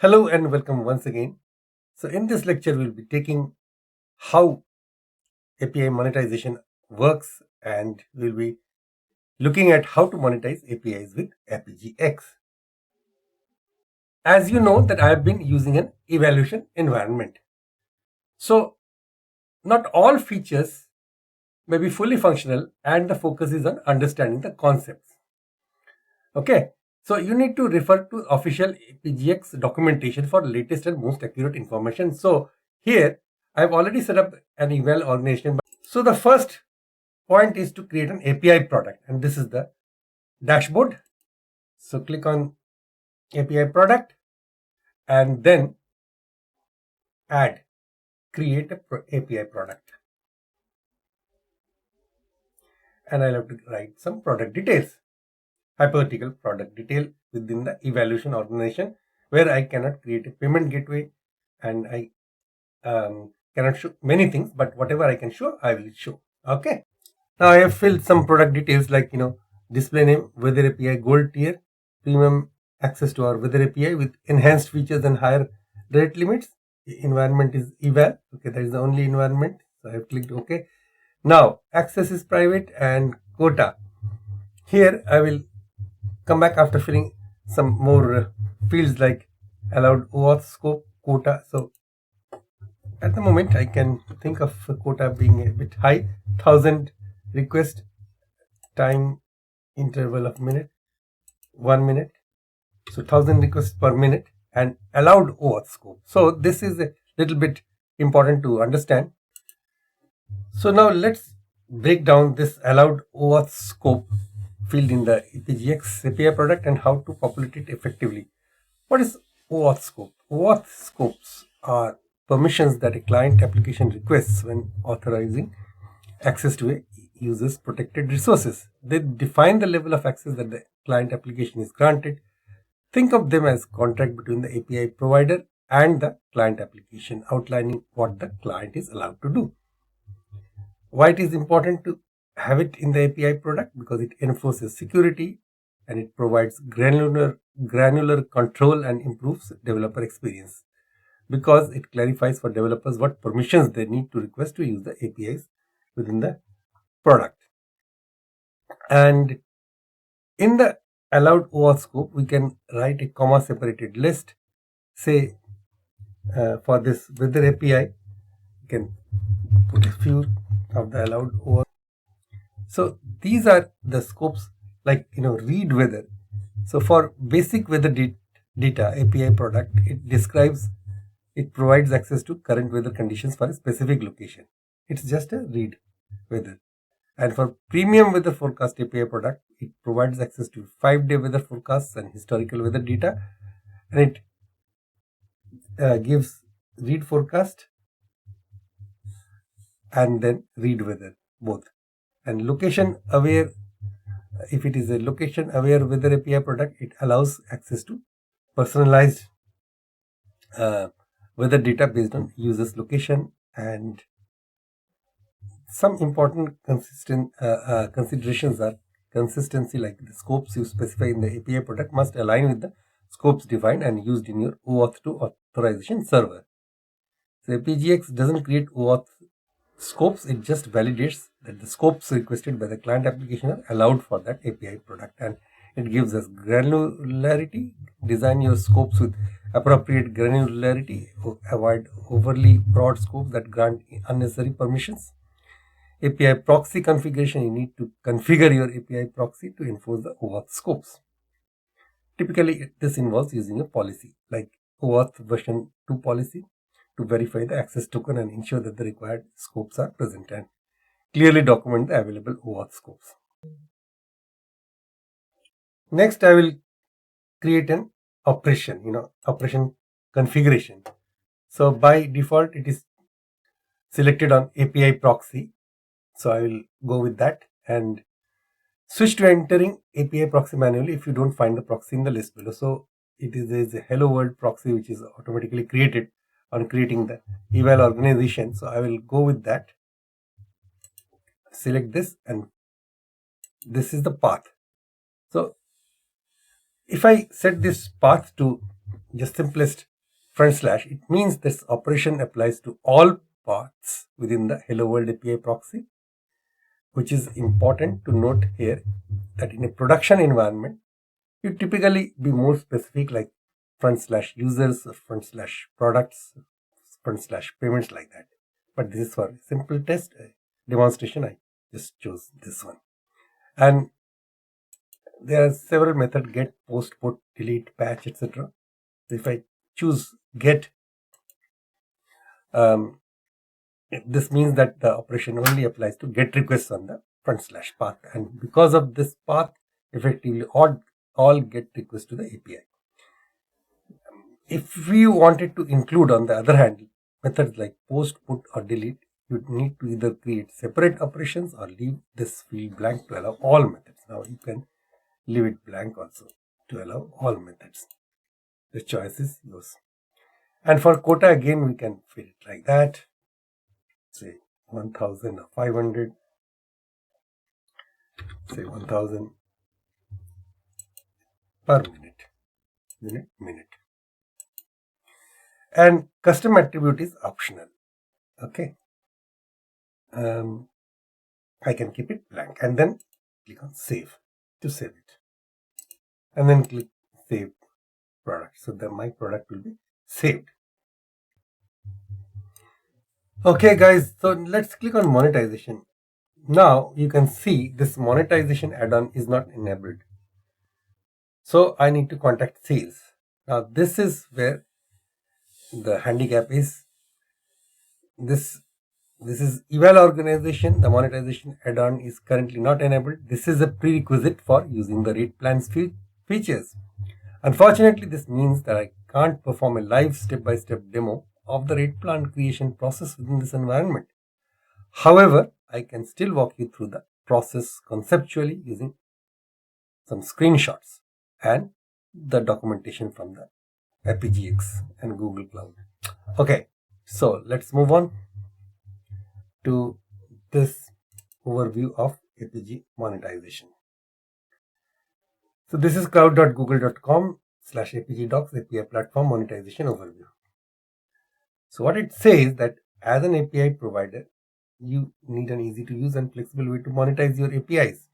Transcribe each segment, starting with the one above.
Hello and welcome once again. So in this lecture, we'll be taking how API monetization works, and we'll be looking at how to monetize APIs with Apigee X. As you know that I have been using an evaluation environment. So not all features may be fully functional, and the focus is on understanding the concepts. Okay. So you need to refer to official APGX documentation for latest and most accurate information. So here I've already set up an eval organization. So the first point is to create an API product, and this is the dashboard. So click on API product and then add create a API product. And I'll have to write some product details. Hypothetical product detail within the evaluation organization, where I cannot create a payment gateway and I cannot show many things, but whatever I can show, I will show. Okay. Now I have filled some product details like, display name, weather API, gold tier, premium access to our weather API with enhanced features and higher rate limits. The environment is eval. Okay, that is the only environment. So I have clicked OK. Now access is private and quota. Here I will come back after filling some more fields like allowed OAuth scope, quota. So at the moment I can think of a quota being a bit high, 1000 request time interval of 1 minute. So 1000 requests per minute and allowed OAuth scope. So this is a little bit important to understand. So now let's break down this allowed OAuth scope field in the Apigee X API product and how to populate it effectively. What is OAuth scope? OAuth scopes are permissions that a client application requests when authorizing access to a user's protected resources. They define the level of access that the client application is granted. Think of them as contract between the API provider and the client application, outlining what the client is allowed to do. Why it is important to have it in the API product? Because it enforces security and it provides granular control and improves developer experience, because it clarifies for developers what permissions they need to request to use the APIs within the product. And in the allowed OAuth scope, we can write a comma separated list. Say for this weather API, you can put a few of the allowed OAuth. So these are the scopes like, read weather. So for basic weather data API product, it provides access to current weather conditions for a specific location. It's just a read weather. And for premium weather forecast API product, it provides access to 5-day weather forecasts and historical weather data, and it gives read forecast and then read weather both. And location aware, if it is a location aware weather API product, it allows access to personalized weather data based on user's location. And some important considerations are consistency, like the scopes you specify in the API product must align with the scopes defined and used in your OAuth 2 authorization server. So Apigee X doesn't create OAuth scopes, it just validates that the scopes requested by the client application are allowed for that API product, and it gives us granularity. Design your scopes with appropriate granularity, avoid overly broad scopes that grant unnecessary permissions. API proxy configuration, you need to configure your API proxy to enforce the OAuth scopes. Typically this involves using a policy like OAuth version 2 policy to verify the access token and ensure that the required scopes are present, and clearly document the available OAuth scopes. Next, I will create an operation configuration. So by default, it is selected on API proxy. So I will go with that and switch to entering API proxy manually if you don't find the proxy in the list below. So it is a hello world proxy which is automatically created on creating the eval organization. So I will go with that. Select this, and this is the path. So if I set this path to just simplest /, it means this operation applies to all paths within the Hello World API proxy, which is important to note here that in a production environment, you typically be more specific like /users or /products, /payments like that. But this is for simple test demonstration. I just chose this one. And there are several methods: get, post, put, delete, patch, etc. If I choose get, this means that the operation only applies to get requests on the /path, and because of this path, effectively all get requests to the API. If we wanted to include, on the other hand, methods like post, put, or delete, you need to either create separate operations or leave this field blank to allow all methods. Now you can leave it blank also to allow all methods. The choice is yours. And for quota, again, we can fill it like that. Say 1000 or 500. Say 1000 per minute. And custom attribute is optional. Okay. I can keep it blank and then click on save to save it. And then click save product. So that my product will be saved. Okay, guys. So let's click on monetization. Now you can see this monetization add-on is not enabled. So I need to contact sales. Now this is where the handicap is. This is eval organization. The monetization add-on is currently not enabled. This is a prerequisite for using the rate plans features. Unfortunately, this means that I can't perform a live step-by-step demo of the rate plan creation process within this environment. However, I can still walk you through the process conceptually using some screenshots and the documentation from the Apigee X and Google Cloud. Okay, so let's move on to this overview of Apigee monetization. So this is cloud.google.com/Apigee docs API platform monetization overview. So what it says that as an API provider, you need an easy to use and flexible way to monetize your APIs.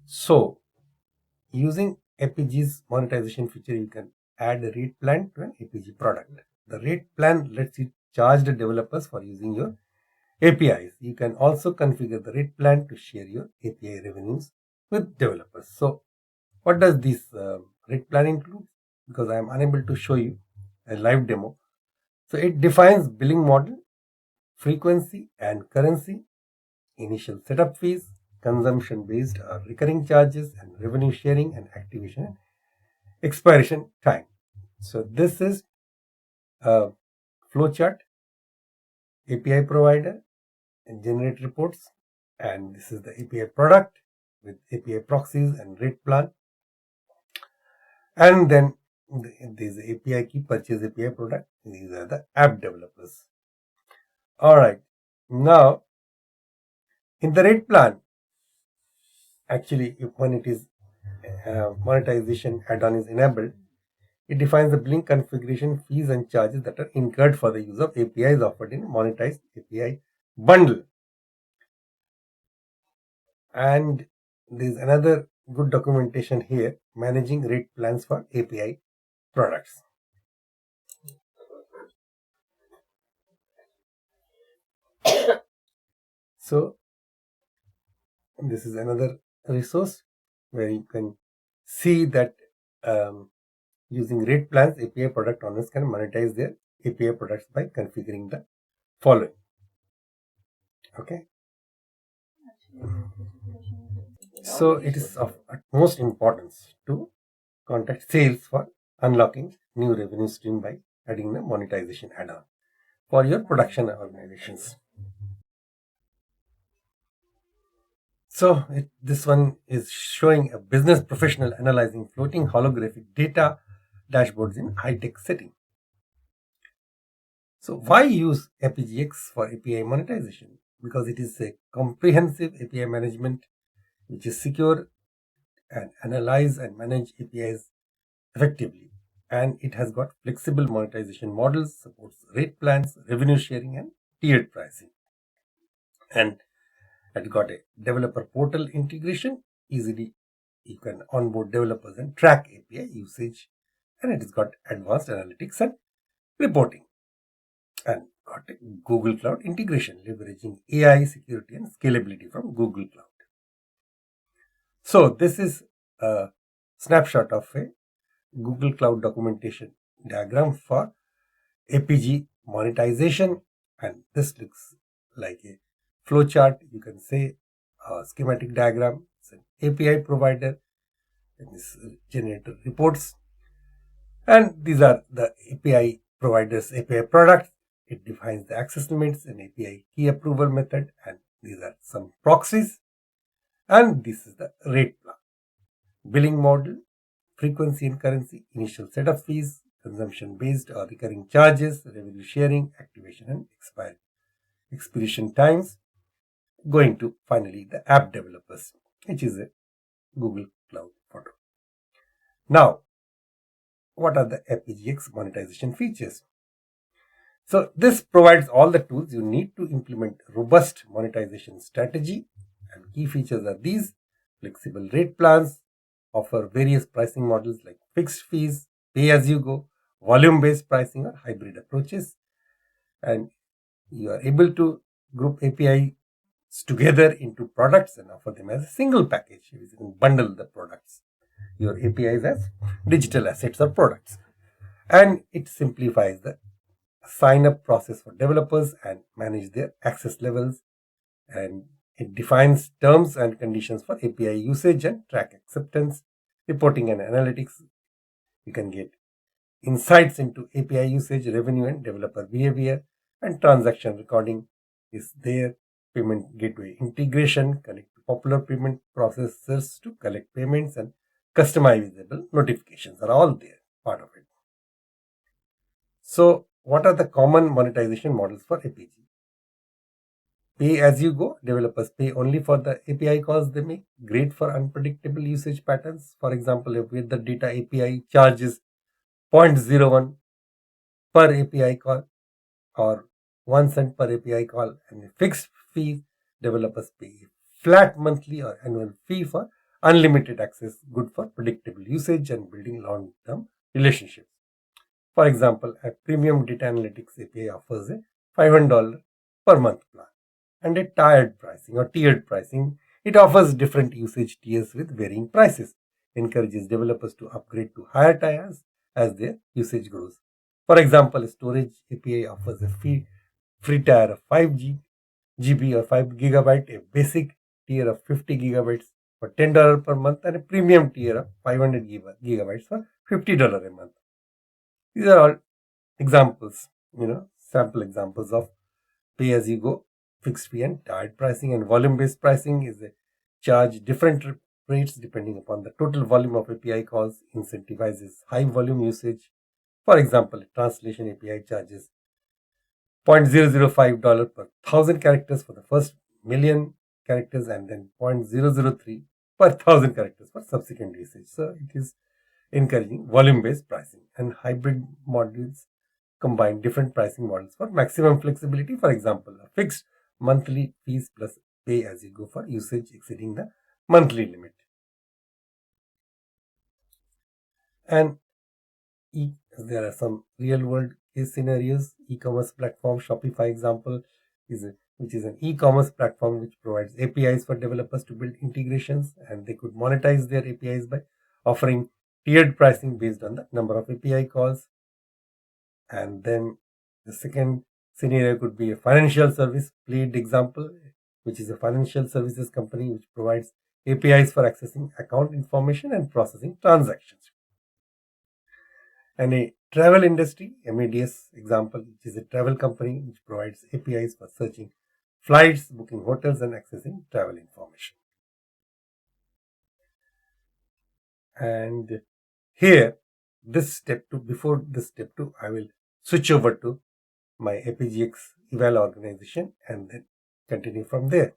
So using Apigee's monetization feature, you can add a rate plan to an Apigee product. The rate plan lets you charge the developers for using your APIs. You can also configure the rate plan to share your API revenues with developers. So what does this rate plan include? Because I am unable to show you a live demo. So it defines billing model, frequency and currency, initial setup fees, consumption based or recurring charges, and revenue sharing and activation and expiration time. So this is a flowchart, API provider, and generate reports, and this is the API product with API proxies and rate plan. And then there's API key, purchase API product. These are the app developers. All right. Now, in the rate plan, actually, when it is monetization add-on is enabled, it defines the billing configuration fees and charges that are incurred for the use of APIs offered in monetized API bundle. And there's another good documentation here, managing rate plans for API products. So this is another resource where you can see that using rate plans, API product owners can monetize their API products by configuring the following. Okay. So it is of utmost importance to contact sales for unlocking new revenue stream by adding the monetization add-on for your production organizations. So this one is showing a business professional analyzing floating holographic data dashboards in high-tech setting. So why use Apigee X for API monetization? Because it is a comprehensive API management which is secure and analyze and manage APIs effectively. and it has got flexible monetization models, supports rate plans, revenue sharing, and tiered pricing. And it got a developer portal integration. Easily you can onboard developers and track API usage, and it has got advanced analytics and reporting. And got a Google Cloud integration, leveraging AI, security, and scalability from Google Cloud. So this is a snapshot of a Google Cloud documentation diagram for Apigee monetization, and this looks like a flowchart. You can say a schematic diagram. It's an API provider, and this generator reports, and these are the API providers API products. It defines the access limits and API key approval method, and these are some proxies, and this is the rate plan. Billing model, frequency and currency, initial setup fees, consumption based or recurring charges, revenue sharing, activation and expiration times. Going to finally the app developers, which is a Google Cloud photo. Now, what are the Apigee X monetization features? So this provides all the tools you need to implement robust monetization strategy, and key features are these: flexible rate plans, offer various pricing models like fixed fees, pay as you go, volume based pricing, or hybrid approaches, and you are able to group APIs together into products and offer them as a single package. You can bundle the products, your APIs as digital assets or products, and it simplifies the sign up process for developers and manage their access levels, and it defines terms and conditions for API usage and track acceptance, reporting and analytics. You can get insights into API usage, revenue, and developer behavior, and transaction recording is there. Payment gateway integration, connect to popular payment processors to collect payments, and customizable notifications are all there, part of it. So, what are the common monetization models for Apigee? Pay as you go. Developers pay only for the API calls they make. Great for unpredictable usage patterns. For example, if with the data API charges 0.01 per API call or 1 cent per API call, and a fixed fee, developers pay flat monthly or annual fee for unlimited access, good for predictable usage and building long-term relationships. For example, a premium data analytics API offers a $500 per month plan, and a tiered pricing. It offers different usage tiers with varying prices, encourages developers to upgrade to higher tiers as their usage grows. For example, a storage API offers a free tier of 5 GB or 5 gigabyte, a basic tier of 50 gigabytes for $10 per month, and a premium tier of 500 gigabytes for $50 a month. These are all examples, sample examples of pay as you go, fixed fee, and tiered pricing. And volume based pricing is a charge different rates depending upon the total volume of API calls, incentivizes high volume usage. For example, a translation API charges $0.005 per 1,000 characters for the first million characters, and then $0.003 per 1,000 characters for subsequent usage. So it is encouraging volume based pricing. And hybrid modules combine different pricing models for maximum flexibility. For example, a fixed monthly fees plus pay as you go for usage exceeding the monthly limit. And there are some real world case scenarios. E-commerce platform Shopify example which is an e-commerce platform which provides APIs for developers to build integrations, and they could monetize their APIs by offering tiered pricing based on the number of API calls. And then the second scenario could be a financial service Plaid example, which is a financial services company which provides APIs for accessing account information and processing transactions. And a travel industry MADS example, which is a travel company which provides APIs for searching flights, booking hotels, and accessing travel information. And here, before this step 2, I will switch over to my Apigee X eval organization and then continue from there.